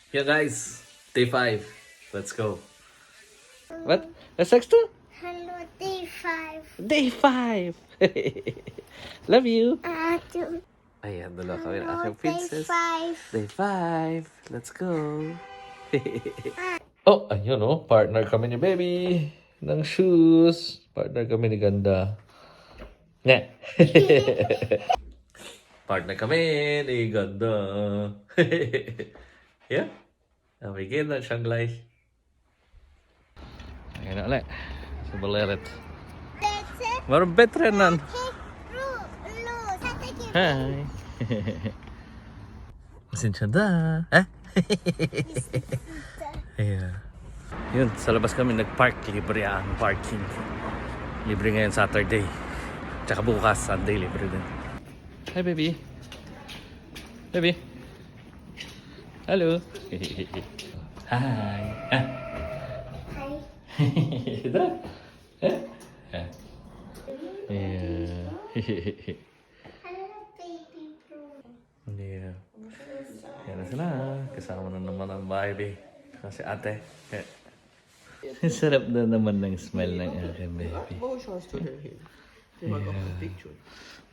Yeah, guys. Day 5. Let's go. What? That's next to? Hello, day 5. Day 5. Love you. Hello, Ayan, dalawa kami ng aking day princess. 5. Day 5. Let's go. Oh, ayun oh. Partner kami ni baby. Ng shoes. Partner kami ni Ganda. Nga. Partner kami ni Ganda. Yeah. Bigyan na siyang life. Ayan na ulit. Sa baleret. Marong betrenan. Hi. Pasensya na. Eh? Yeah. Yun, sa labas kami nag-park. Libre ang parking. Libre ngayon Saturday. Tsaka bukas, Sunday, libre din. Hi, baby. Baby. Hello. Hi. Ah. Hi. Ito. Eh? Ah. Yeah. Hello, baby blue. Yeah. Yan na sila. Kasama na naman ang baby. Kasi ate. Sarap na naman ng smile ng aking baby.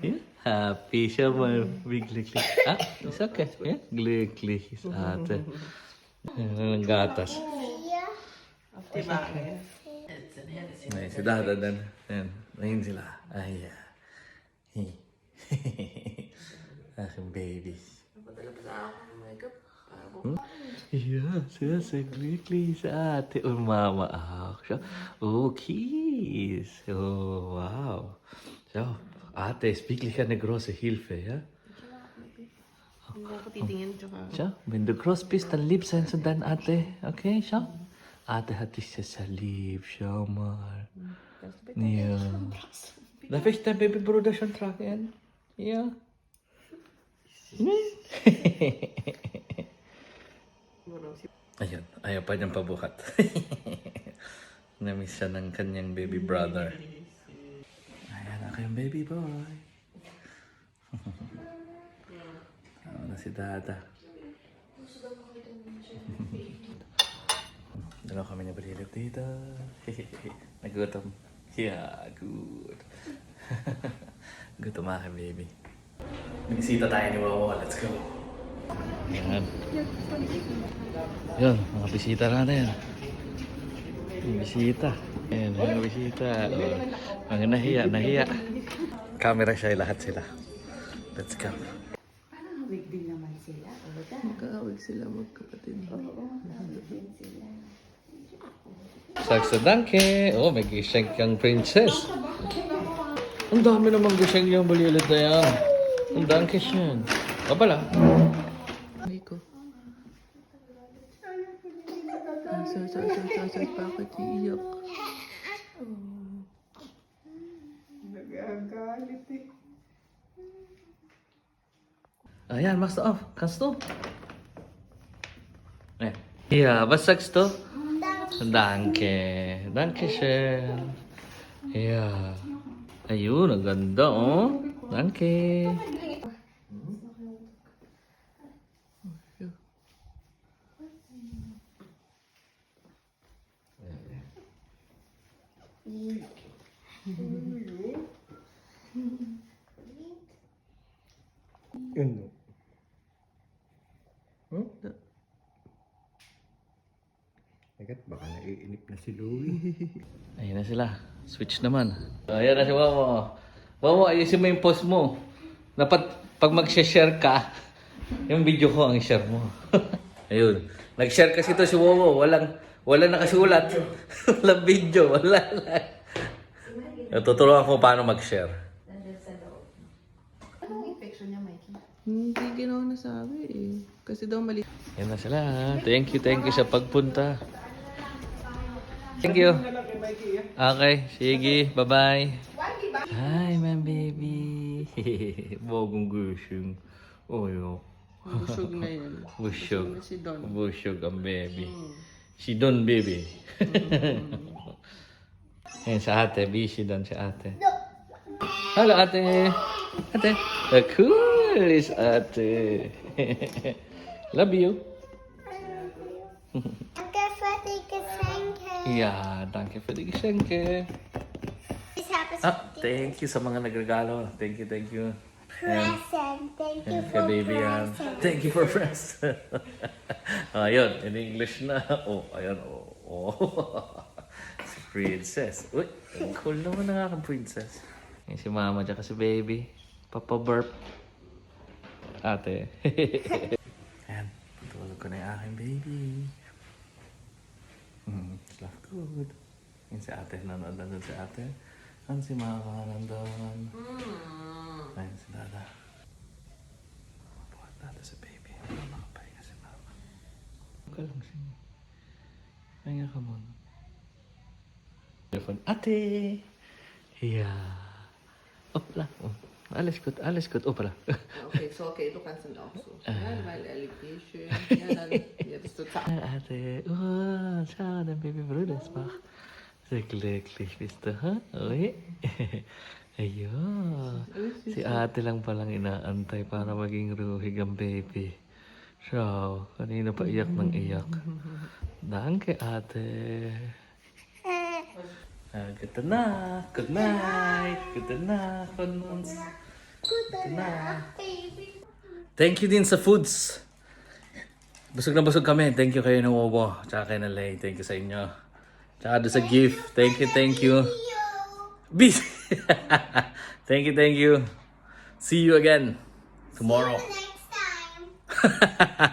Yeah. Happy siya mo. Big glick. Ah, it's okay. Yeah. Glick is ate. Yan ang gatas. Ay, si Dada dan. Yan. Ayun sila. Ay, yeah. Aking babies. Yeah, siya sa glickly sa ate. Oh, mama siya. Oh, kiss. Oh, wow. So, ate, speak lika negros hilfe, ja? Hindi ako titingin, tsaka... Siya, wenn du groß bist, dann lieb sein zu dein ate. Okay, schau. Ate hat dich sehr, sehr lieb. Schau mal. Ja. Darf ich dein Babybruder schon tragen? Ja. Ayun, ayaw pa niyang pabuhat. Namiss siya ng kanyang baby brother. Ayan na kayong baby boy. Tama na si Dada. Dalawa kami na balilit dito. Nagutom. Yeah, good. Gutom aking baby. Nagisita tayo ni Wawa. Let's go. Ayan. Yun, mga bisita natin. Mga bisita. Ayan, mga bisita. Oh, mga nahiya. Camera siya, lahat sila. Let's go. Parang hawig din naman sila. Magkakawig sila, magkapatid. Oo, hawig din sila. Saksa danke. Oh, may gising kang princess. Ang dami namang gising yung balilit na yan. Ang danke siya. Babala. Ay ko. Bakit iiyak? Nagagalit eh. Ayan, machst du auf. Kannst du? Ja, was sagst du? Danke. Danke schön. Ja. Ayun, ang ganda oh. Danke. Ano? Agad, baka naiinip na si Louie. Ayan na sila. Switch naman. Ayan na si Mama. Mama, ayusin mo yung post mo. Dapat pag mag-share ka, yung video ko ang share mo. Ayun. Nag-share kasi to si Wowo. Walang nakasulat. Walang video. Wala lang. Tuturuan ko paano mag-share. Anong infection niya, Mikey? Hindi ginawa nasabi eh. Kasi daw mali. Yan na sila. Thank you sa pagpunta. Thank you. Okay, sige. Bye-bye. Hi, my baby. Bogong gusyong. Oh, yo. Busog na yan. Busyog. Si Don. Busyog ang baby. Si Don, baby. Yan, sa ate. Busy Don, si ate. Hello, ate. Ate. The cool is ate. Love you. Danke für die Geschenke. Ja, danke für die Geschenke. Ich habe es Thank you sa mga nagregalo. Thank you, thank you. present. Thank you Yan, for kay baby yan. present. Thank you for friends. Ayun, in English na. Oh, ayun, oh. Si Princess. Uy, ang cool naman ng aking princess. Yan si mama, tsaka si baby. Papa burp. Ate. Ayan, tulog ko na yung aking baby. Slept good. Yan si ate, nanood na doon si ate. Yan si mama, nandun. Ayun si dada. Buhat dada sa baby. Makakapahinga si mama. Huwag ka lang siya. Pahinga ka muna. Telefon. Ate! Yeah. Opla. Alles gut. Opla. Okay, so okay, du kannst dann auch so. Ja, weil er liegt eh schön. Ja, dann jetzt du zack. Ate. Oh, schau, dein Babybruder ist wach. Sehr glücklich bist du, ha? Ui. Ayun. Si ate lang palang inaantay para maging ruhig ang baby. So, kanina pa iyak ng iyak. Danke, ate. Good night. Good night. Good night. Good night. Baby. Thank you din sa foods. Busog na busog kami. Thank you kayo ng Wobo. Tsaka kay Nalay. Thank you sa inyo. Tsaka doon sa gift. Thank you. Bis. Thank you. See you again tomorrow. Next time.